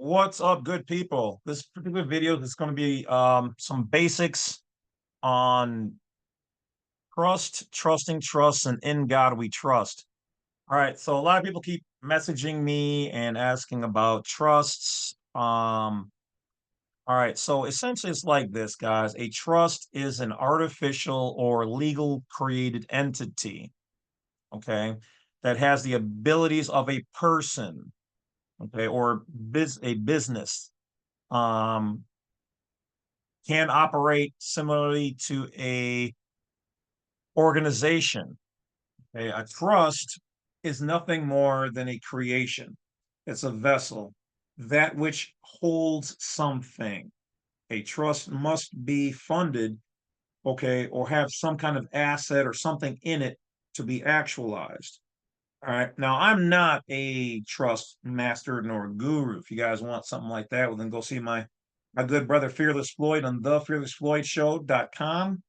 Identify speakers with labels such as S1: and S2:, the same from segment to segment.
S1: What's up, good people? This particular video is going to be some basics on trust, trusting trusts, and in God we trust. All right, so a lot of people keep messaging me and asking about trusts. All right, so essentially it's like this, guys. A trust is an artificial or legal created entity, okay, that has the abilities of a person, okay, or a business. Um, can operate similarly to a organization. Okay? A trust is nothing more than a creation. It's a vessel, that which holds something. A trust must be funded, okay, or have some kind of asset or something in it to be actualized. All right. Now, I'm not a trust master nor a guru. If you guys want something like that, well, then go see my good brother Fearless Floyd on thefearlessfloydshow.com.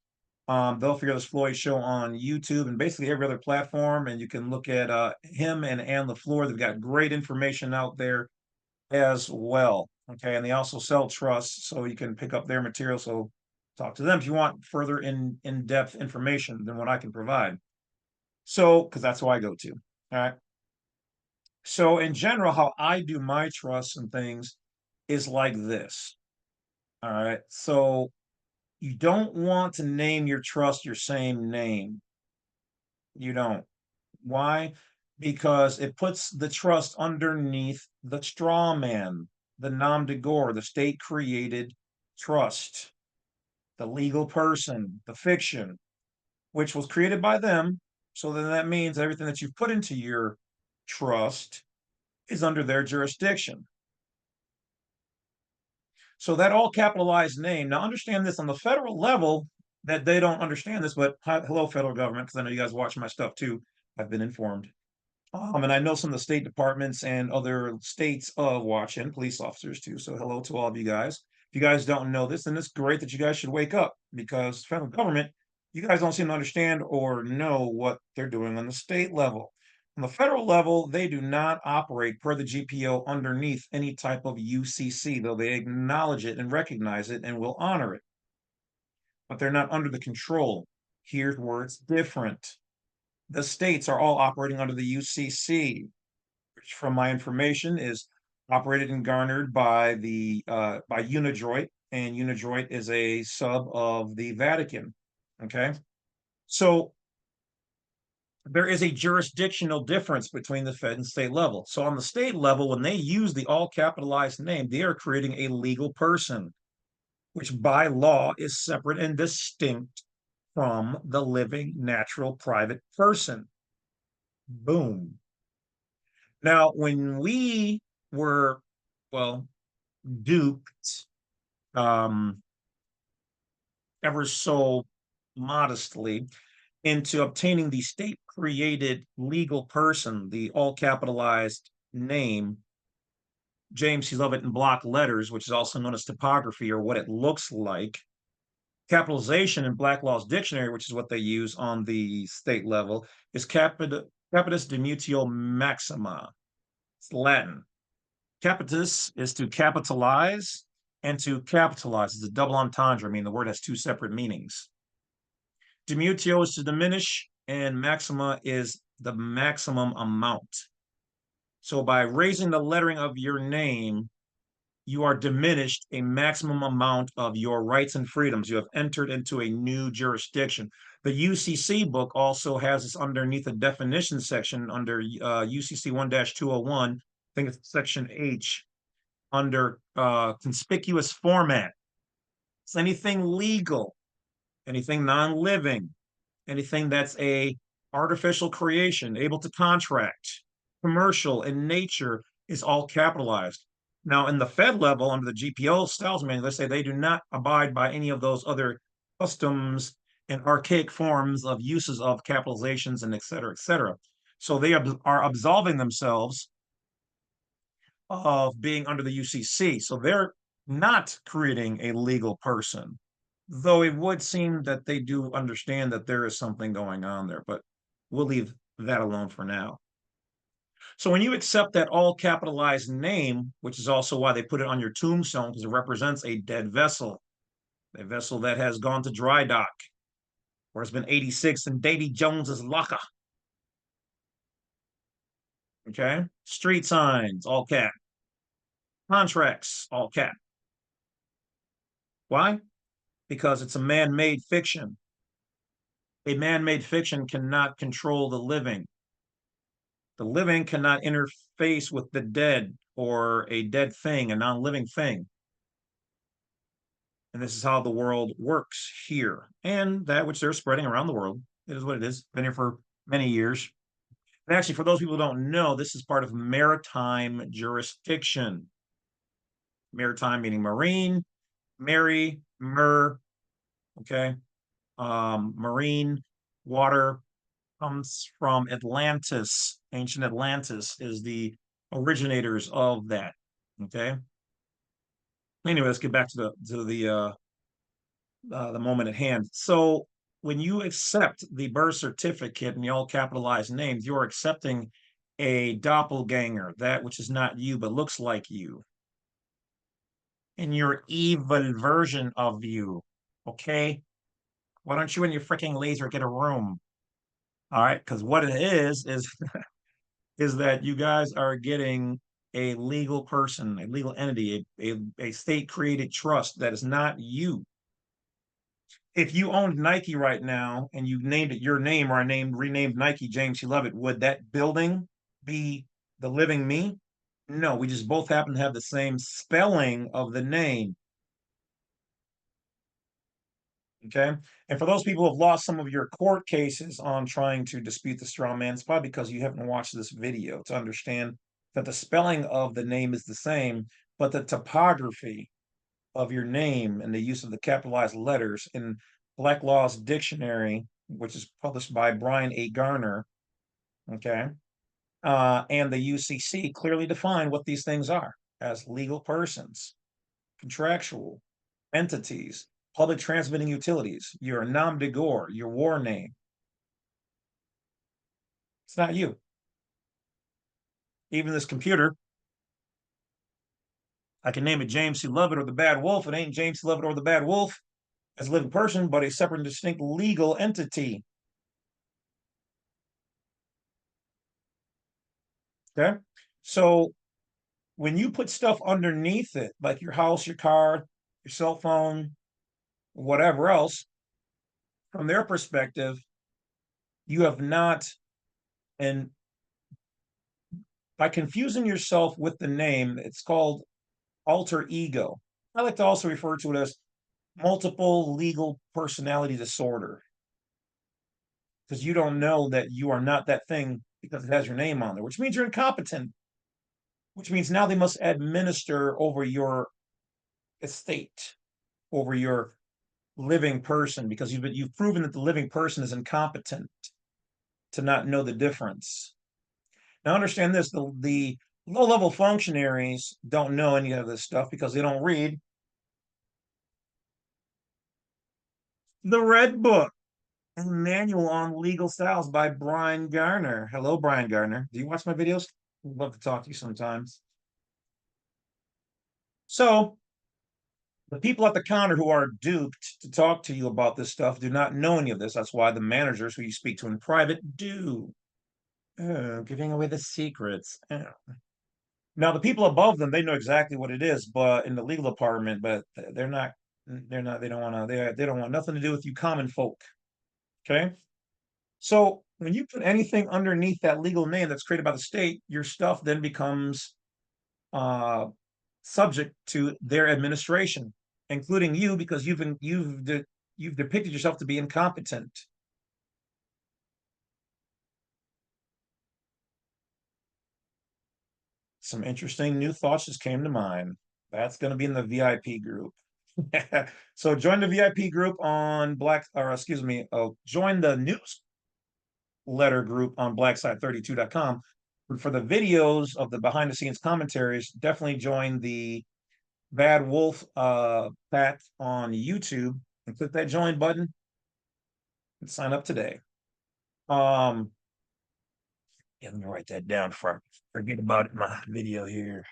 S1: The Fearless Floyd Show on YouTube and basically every other platform. And you can look at him and Ann LaFleur. They've got great information out there as well. Okay. And they also sell trusts, so you can pick up their material. So talk to them if you want further in-depth information than what I can provide. So, because that's who I go to. All right. So in general, how I do my trusts and things is like this. All right. So you don't want to name your trust your same name. You don't. Why? Because it puts the trust underneath the straw man, the nom de gore, the state created trust, the legal person, the fiction, which was created by them. So then that means everything that you've put into your trust is under their jurisdiction. So that all capitalized name. Now understand this on the federal level that they don't understand this, but hello, federal government, because I know you guys watch my stuff too. I've been informed. And I know some of the state departments and other states watch and police officers too. So hello to all of you guys. If you guys don't know this, then it's great that you guys should wake up, because federal government, you guys don't seem to understand or know what they're doing on the state level. On the federal level, they do not operate per the GPO underneath any type of U.C.C, though they acknowledge it and recognize it and will honor it. But they're not under the control. Here's where it's different. The states are all operating under the U.C.C, which, from my information, is operated and garnered by the by Unidroit, and Unidroit is a sub of the Vatican. Okay, so there is a jurisdictional difference between the Fed and state level. So on the state level, when they use the all capitalized name, they are creating a legal person, which by law is separate and distinct from the living natural private person. Boom. Now, when we were, well, duped um, ever so modestly into obtaining the state created legal person, the all capitalized name, James C. Lovett in block letters, which is also known as typography or what it looks like. Capitalization in Black Law's dictionary, which is what they use on the state level, is capitis demutio maxima. It's Latin. Capitis is to capitalize, and to capitalize is a double entendre. I mean, the word has two separate meanings. Dimutio is to diminish, and maxima is the maximum amount. So by raising the lettering of your name, you are diminished a maximum amount of your rights and freedoms. You have entered into a new jurisdiction. The UCC book also has this underneath a definition section under UCC 1-201, I think it's section H, under conspicuous format. It's anything legal, anything non-living, anything that's a artificial creation, able to contract, commercial in nature, is all capitalized. Now, in the Fed level, under the GPO styles manual, they say they do not abide by any of those other customs and archaic forms of uses of capitalizations and et cetera, et cetera. So they are absolving themselves of being under the UCC. So they're not creating a legal person, though it would seem that they do understand that there is something going on there, but we'll leave that alone for now. So when you accept that all capitalized name, which is also why they put it on your tombstone, because it represents a dead vessel, a vessel that has gone to dry dock, or has been 86 in Davy Jones's locker. Okay. Street signs, all cap. Contracts, all cap. Why? Because it's a man-made fiction. A man-made fiction cannot control the living. The living cannot interface with the dead or a dead thing, a non-living thing. And this is how the world works here. And that which they're spreading around the world. It is what it is. Been here for many years. And actually, for those people who don't know, this is part of maritime jurisdiction. Maritime meaning marine, Mary, mer, okay? Marine, water, comes from Atlantis. Ancient Atlantis is the originators of that. Okay. Anyway, let's get back to the moment at hand. So when you accept the birth certificate and the all capitalized names, you're accepting a doppelganger, that which is not you but looks like you, and your evil version of you. Okay. Why don't you and your freaking laser get a room? All right, because what it is that you guys are getting a legal person, a legal entity, a state created trust that is not you. If you owned Nike right now and you named it your name, or I renamed Nike James C. Lovett, would that building be the living me? No, we just both happen to have the same spelling of the name. Okay. And for those people who have lost some of your court cases on trying to dispute the straw man, it's probably because you haven't watched this video to understand that the spelling of the name is the same, but the topography of your name and the use of the capitalized letters in Black Law's Dictionary, which is published by Brian A. Garner, okay, and the U.C.C. clearly define what these things are as legal persons, contractual entities, public transmitting utilities, your nom de gore, your war name. It's not you. Even this computer, I can name it James C. Lovett or the Badwolf. It ain't James C. Lovett or the Badwolf as a living person, but a separate and distinct legal entity. Okay. So when you put stuff underneath it, like your house, your car, your cell phone, whatever else, from their perspective, you have not, and by confusing yourself with the name, it's called alter ego. I like to also refer to it as multiple legal personality disorder, because you don't know that you are not that thing because it has your name on there, which means you're incompetent, which means now they must administer over your estate, over your living person, because you've proven that the living person is incompetent to not know the difference. Now understand this, the low-level functionaries don't know any of this stuff because they don't read the Red Book and Manual on Legal Styles by Brian Garner. Hello, Brian Garner. Do you watch my videos? I'd love to talk to you sometimes. So the people at the counter who are duped to talk to you about this stuff do not know any of this. That's why the managers who you speak to in private do. Oh, giving away the secrets. Oh. Now the people above them, they know exactly what it is, but in the legal department, but they don't want to, they don't want nothing to do with you common folk. Okay. So when you put anything underneath that legal name that's created by the state, your stuff then becomes subject to their administration, including you, because you've depicted yourself to be incompetent. Some interesting new thoughts just came to mind. That's going to be in the VIP group. So join the VIP group on join the newsletter group on blackside32.com. For the videos of the behind the scenes commentaries, definitely join the Badwolf pack on YouTube and click that join button and sign up today. Um, Yeah, let me write that down before I forget about it in my video here.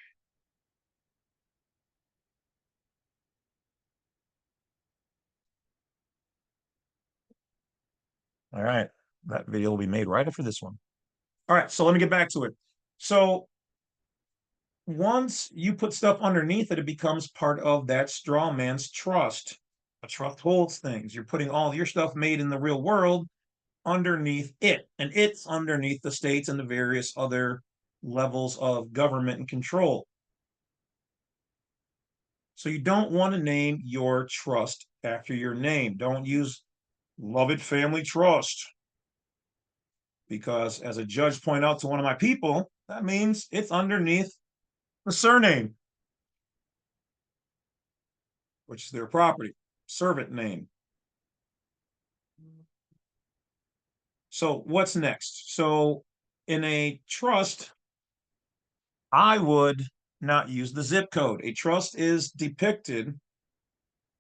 S1: All right. That video will be made right after this one. All right. So let me get back to it. So once you put stuff underneath it, it becomes part of that straw man's trust. A trust holds things. You're putting all your stuff made in the real world underneath it, and it's underneath the states and the various other levels of government and control. So you don't want to name your trust after your name. Don't use Lovett Family Trust, because as a judge pointed out to one of my people, that means it's underneath the surname, which is their property, servant name. So what's next? So in a trust, I would not use the zip code. A trust is depicted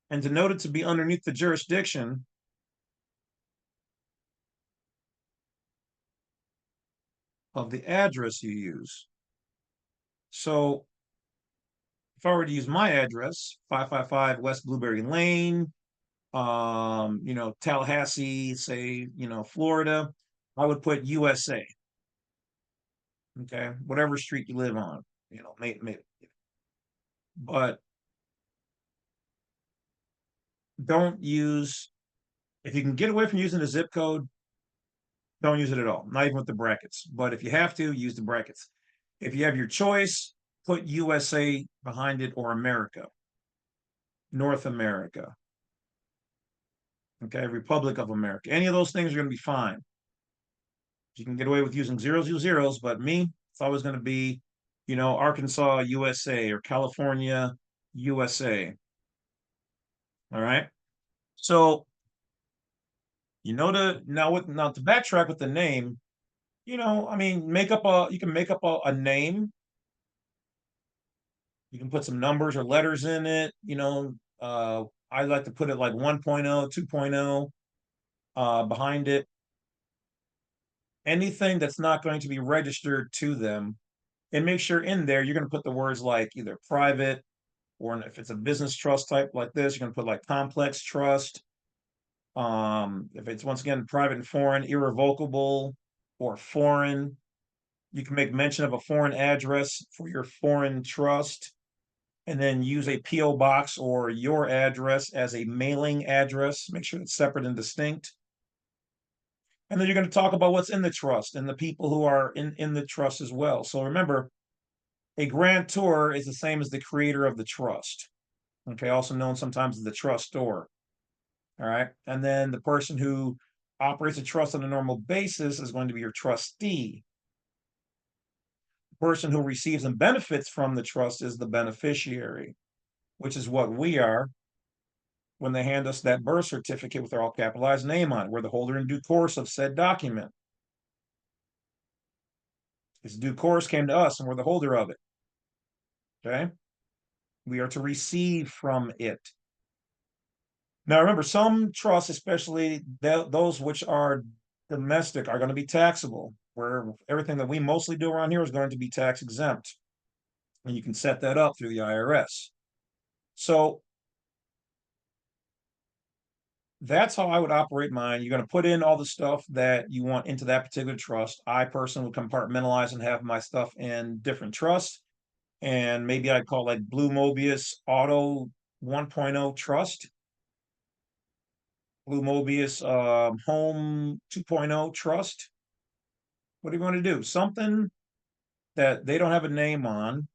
S1: and denoted to be underneath the jurisdiction of the address you use. So if I were to use my address, 555 West Blueberry Lane, Tallahassee, say, Florida, I would put USA. Okay, whatever street you live on, but don't use, if you can get away from using the zip code, don't use it at all, not even with the brackets. But if you have to, use the brackets. If you have your choice, put USA behind it, or America, North America, okay, Republic of America. Any of those things are going to be fine. You can get away with using zeros, use zeros, but me, it's always going to be, Arkansas, USA, or California, USA. All right. So, now to backtrack with the name, you can make up a name. You can put some numbers or letters in it. I like to put it like 1.0, 2.0 behind it. Anything that's not going to be registered to them, and make sure in there you're going to put the words like either private, or if it's a business trust type like this, you're going to put like complex trust. If it's, once again, private and foreign, irrevocable, or foreign, you can make mention of a foreign address for your foreign trust, and then use a PO box or your address as a mailing address. Make sure it's separate and distinct. And then you're going to talk about what's in the trust and the people who are in the trust as well. So remember, a grantor is the same as the creator of the trust. Okay, also known sometimes as the trustor. All right. And then the person who operates a trust on a normal basis is going to be your trustee. The person who receives and benefits from the trust is the beneficiary, which is what we are when they hand us that birth certificate with our all capitalized name on it. We're the holder in due course of said document. Its due course came to us and we're the holder of it. Okay. We are to receive from it. Now, remember, some trusts, especially those which are domestic, are going to be taxable, where everything that we mostly do around here is going to be tax exempt. And you can set that up through the IRS. So that's how I would operate mine. You're going to put in all the stuff that you want into that particular trust. I personally would compartmentalize and have my stuff in different trusts. And maybe I'd call like Blue Mobius Auto 1.0 Trust, Blue Mobius Home 2.0 Trust. What do you want to do? Something that they don't have a name on.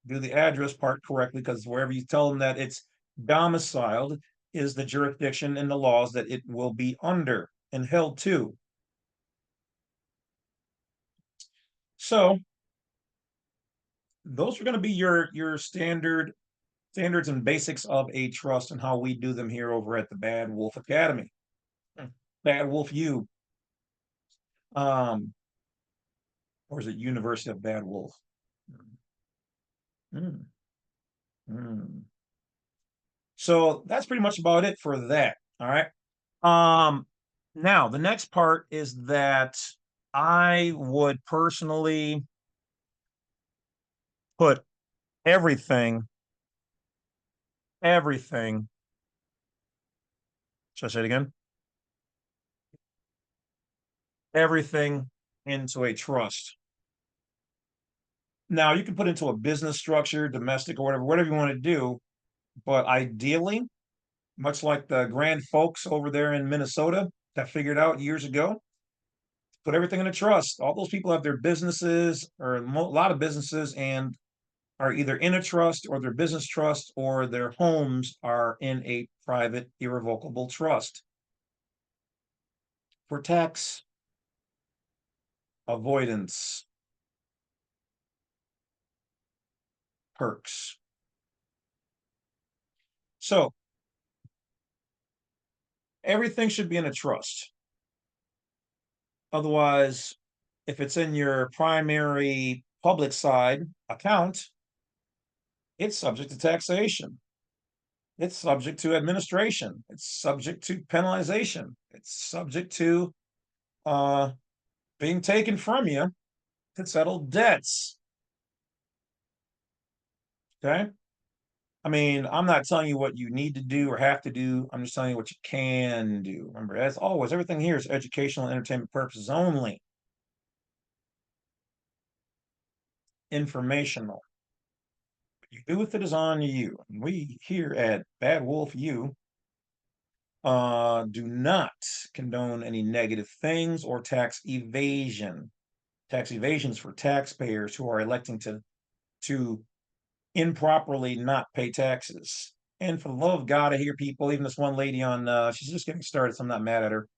S1: Do the address part correctly, because wherever you tell them that it's domiciled is the jurisdiction and the laws that it will be under and held to. So those are going to be your standards and basics of a trust and how we do them here over at the Badwolf Academy. Badwolf U. Or is it University of Badwolf? Mm. Mm. So that's pretty much about it for that. All right. Now the next part is that I would personally put everything, everything. Should I say it again? Everything into a trust. Now you can put into a business structure, domestic or whatever you want to do, but ideally, much like the grand folks over there in Minnesota that figured out years ago, put everything in a trust. All those people have their businesses or a lot of businesses and are either in a trust or their business trust or their homes are in a private irrevocable trust for tax avoidance perks. So everything should be in a trust. Otherwise, if it's in your primary public side account, it's subject to taxation. It's subject to administration. It's subject to penalization. It's subject to uh, being taken from you to settle debts. Okay. I mean, I'm not telling you what you need to do or have to do. I'm just telling you what you can do. Remember, as always, everything here is educational and entertainment purposes only. Informational. What you do with it is on you. We here at Badwolf U do not condone any negative things or tax evasion. Tax evasions for taxpayers who are electing to improperly not pay taxes. And for the love of God, I hear people, even this one lady on she's just getting started, so I'm not mad at her.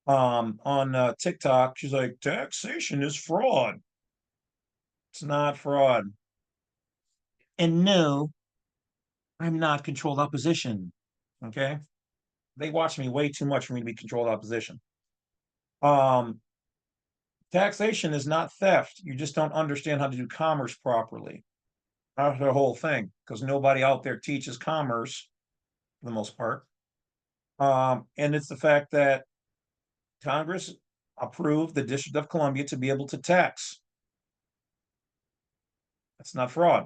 S1: On TikTok, she's like, taxation is fraud. It's not fraud. And no, I'm not controlled opposition. Okay. They watch me way too much for me to be controlled opposition. Um, taxation is not theft. You just don't understand how to do commerce properly. That's the whole thing, because nobody out there teaches commerce for the most part. And it's the fact that Congress approved the District of Columbia to be able to tax. That's not fraud.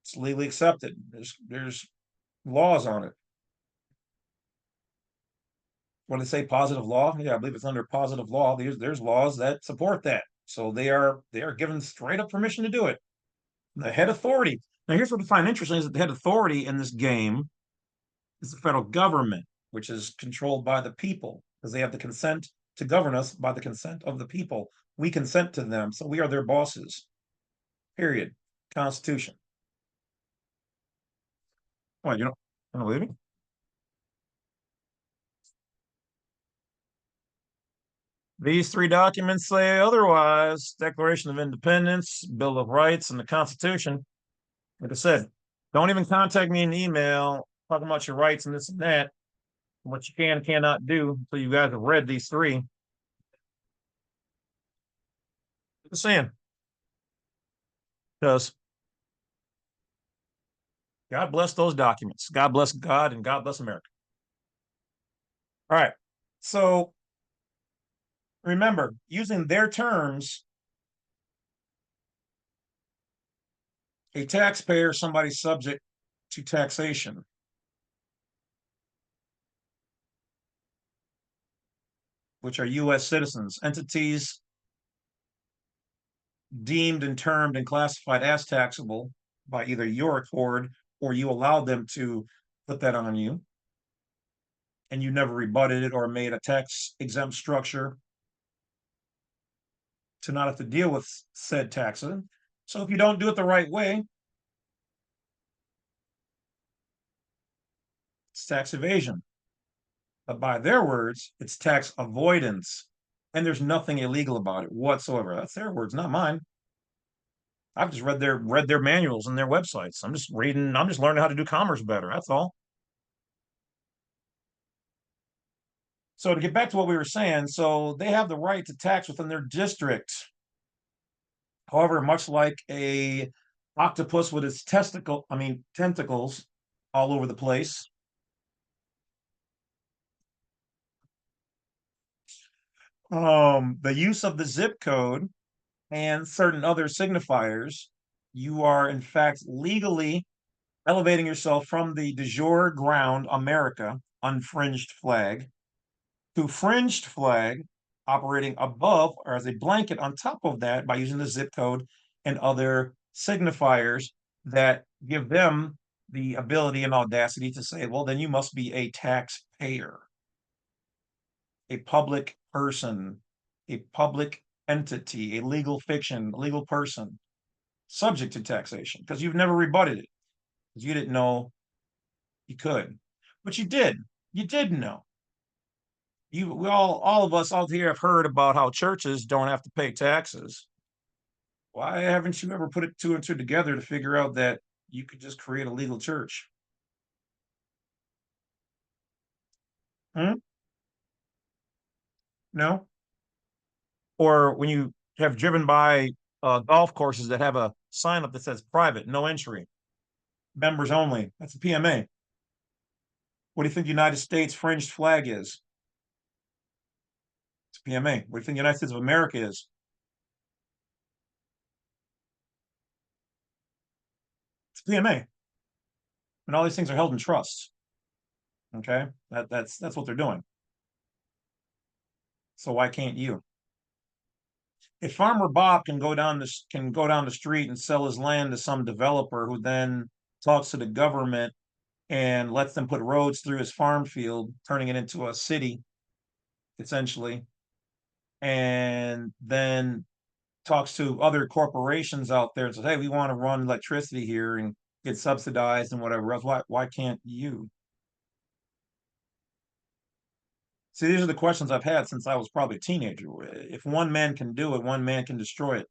S1: It's legally accepted. There's laws on it. When they say positive law, yeah, I believe it's under positive law. There's laws that support that. So they are given straight up permission to do it. The head authority. Now, here's what I find interesting is that the head authority in this game is the federal government, which is controlled by the people because they have the consent to govern us by the consent of the people. We consent to them, so we are their bosses. Period. Constitution. What, you don't believe me? These three documents say otherwise. Declaration of Independence, Bill of Rights, and the Constitution. Like I said, don't even contact me in email talking about your rights and this and that, what you can and cannot do until you guys have read these three. Just saying. Because God bless those documents. God bless God and God bless America. All right. So remember, using their terms, a taxpayer, somebody subject to taxation. Which are U.S. citizens, entities deemed and termed and classified as taxable by either your accord or you allowed them to put that on you and you never rebutted it or made a tax exempt structure to not have to deal with said taxes. So if you don't do it the right way, it's tax evasion. But by their words, it's tax avoidance. And there's nothing illegal about it whatsoever. That's their words, not mine. I've just read their manuals and their websites. I'm just learning how to do commerce better. That's all. So to get back to what we were saying, so they have the right to tax within their district. However, much like a octopus with its tentacles all over the place, The use of the zip code and certain other signifiers, you are in fact legally elevating yourself from the de jure ground America, unfringed flag, to fringed flag, operating above or as a blanket on top of that by using the zip code and other signifiers that give them the ability and audacity to say, well, then you must be a taxpayer, a public person, a public entity, a legal fiction, a legal person subject to taxation because you've never rebutted it because you didn't know you could, but you did. You did know. We all of us out here have heard about how churches don't have to pay taxes. Why haven't you ever put it two and two together to figure out that you could just create a legal church? Hmm? No? Or when you have driven by golf courses that have a sign up that says private, no entry, members only. That's a PMA. What do you think the United States fringed flag is? It's a PMA. What do you think the United States of America is? It's a PMA. And all these things are held in trust. Okay, that's what they're doing. So why can't you? If Farmer Bob can go down the street and sell his land to some developer who then talks to the government and lets them put roads through his farm field, turning it into a city essentially, and then talks to other corporations out there and says, "Hey, we want to run electricity here and get subsidized and whatever else. Why can't you?" See, these are the questions I've had since I was probably a teenager. If one man can do it, one man can destroy it.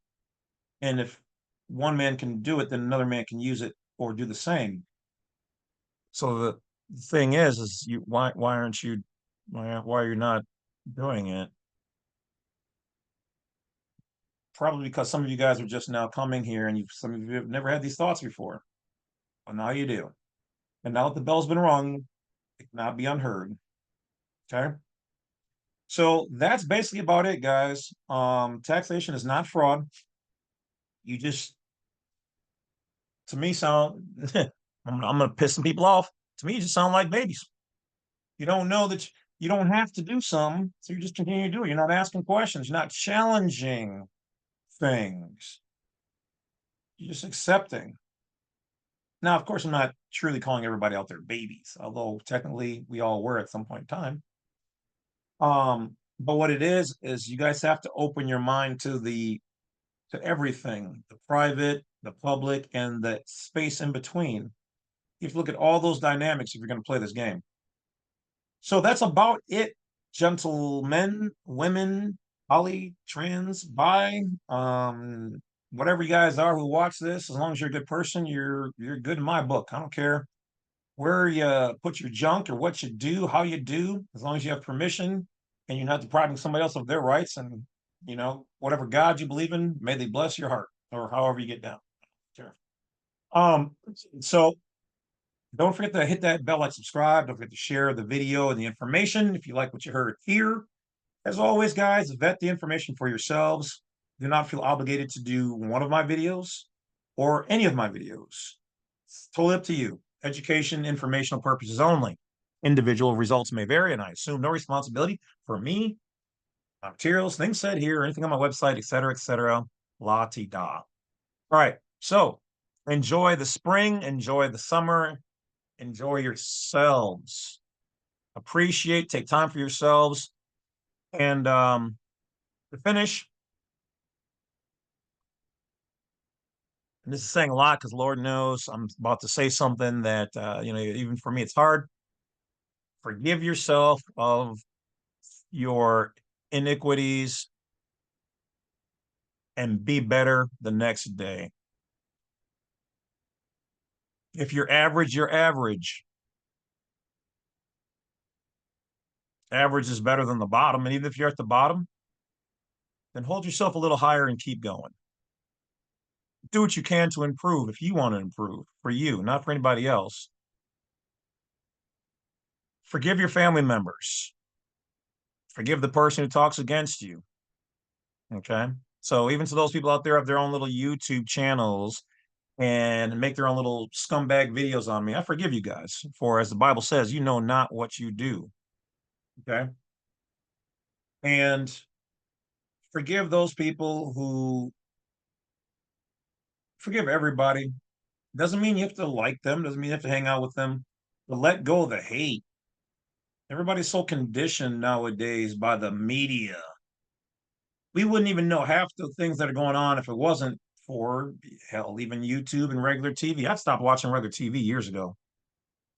S1: And if one man can do it, then another man can use it or do the same. So the thing is you why aren't you why are you not doing it? Probably because some of you guys are just now coming here and some of you have never had these thoughts before. Well, now you do. And now that the bell's been rung, it cannot be unheard. Okay. So that's basically about it, guys. Taxation is not fraud. You just, to me, sound, I'm going to piss some people off. To me, you just sound like babies. You don't know that you don't have to do some, so you just continue to do it. You're not asking questions. You're not challenging things. You're just accepting. Now, of course, I'm not truly calling everybody out there babies, although technically we all were at some point in time. But what it is you guys have to open your mind to everything, the private, the public, and the space in between. You have to look at all those dynamics if you're going to play this game. So that's about it, gentlemen, women, poly, trans, bi, whatever you guys are who watch this. As long as you're a good person, you're good in my book. I don't care where you put your junk or what you do, how you do, as long as you have permission and you're not depriving somebody else of their rights. And whatever God you believe in, may they bless your heart, or however you get down. Sure. So don't forget to hit that bell, like, subscribe. Don't forget to share the video and the information if you like what you heard here. As always, guys, vet the information for yourselves. Do not feel obligated to do one of my videos or any of my videos. It's totally up to you. Education, informational purposes only. Individual results may vary, and I assume no responsibility for me, my materials, things said here, or anything on my website, etc., la-ti-da. All right, so enjoy the spring, enjoy the summer, enjoy yourselves. Appreciate, take time for yourselves. And to finish, and this is saying a lot because Lord knows I'm about to say something that, even for me, it's hard. Forgive yourself of your iniquities and be better the next day. If you're average, you're average. Average is better than the bottom. And even if you're at the bottom, then hold yourself a little higher and keep going. Do what you can to improve if you want to improve for you, not for anybody else. Forgive your family members. Forgive the person who talks against you. Okay. So even to those people out there have their own little YouTube channels and make their own little scumbag videos on me, I forgive you guys. For as the Bible says, you know not what you do. Okay. And forgive those people who forgive everybody. Doesn't mean you have to like them, doesn't mean you have to hang out with them, but let go of the hate. Everybody's so conditioned nowadays by the media. We wouldn't even know half the things that are going on if it wasn't for, hell, even YouTube and regular TV. I'd stopped watching regular TV years ago.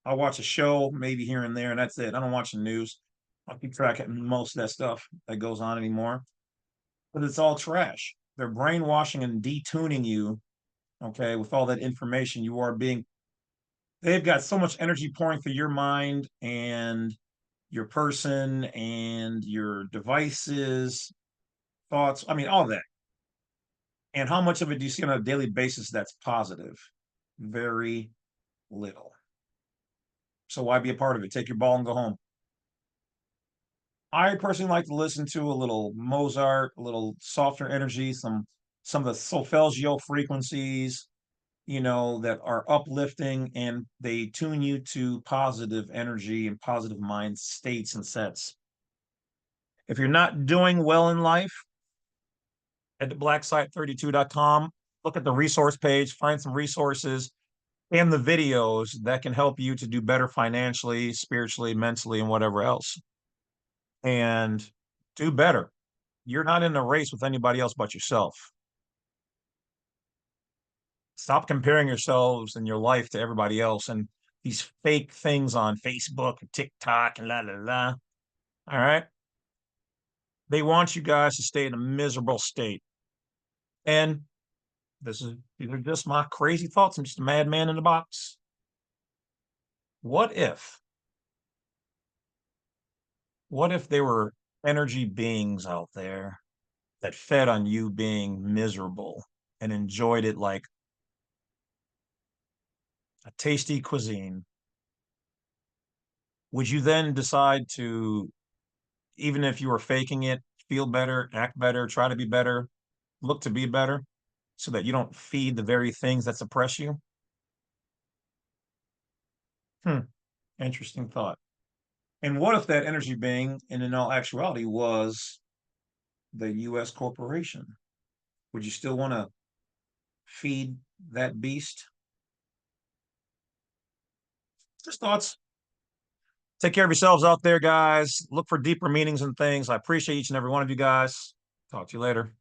S1: I'll watch a show maybe here and there, and that's it. I don't watch the news. I'll keep track of most of that stuff that goes on anymore. But it's all trash. They're brainwashing and detuning you, okay, with all that information. You are being, they've got so much energy pouring through your mind and your person and your devices, thoughts. I mean, all that. And how much of it do you see on a daily basis that's positive? Very little. So why be a part of it? Take your ball and go home. I personally like to listen to a little Mozart, a little softer energy, some of the solfeggio frequencies, that are uplifting and they tune you to positive energy and positive mind states and sets. If you're not doing well in life, head to blacksite32.com, look at the resource page, find some resources and the videos that can help you to do better financially, spiritually, mentally, and whatever else. And do better. You're not in a race with anybody else but yourself. Stop comparing yourselves and your life to everybody else and these fake things on Facebook and TikTok and la la la. All right. They want you guys to stay in a miserable state. And these are just my crazy thoughts. I'm just a madman in a box. What if there were energy beings out there that fed on you being miserable and enjoyed it like a tasty cuisine? Would you then decide to, even if you were faking it, feel better, act better, try to be better, look to be better, so that you don't feed the very things that suppress you? Interesting thought. And what if that energy being, and in all actuality, was the U.S. corporation? Would you still want to feed that beast? Just thoughts. Take care of yourselves out there, guys. Look for deeper meanings and things. I appreciate each and every one of you guys. Talk to you later.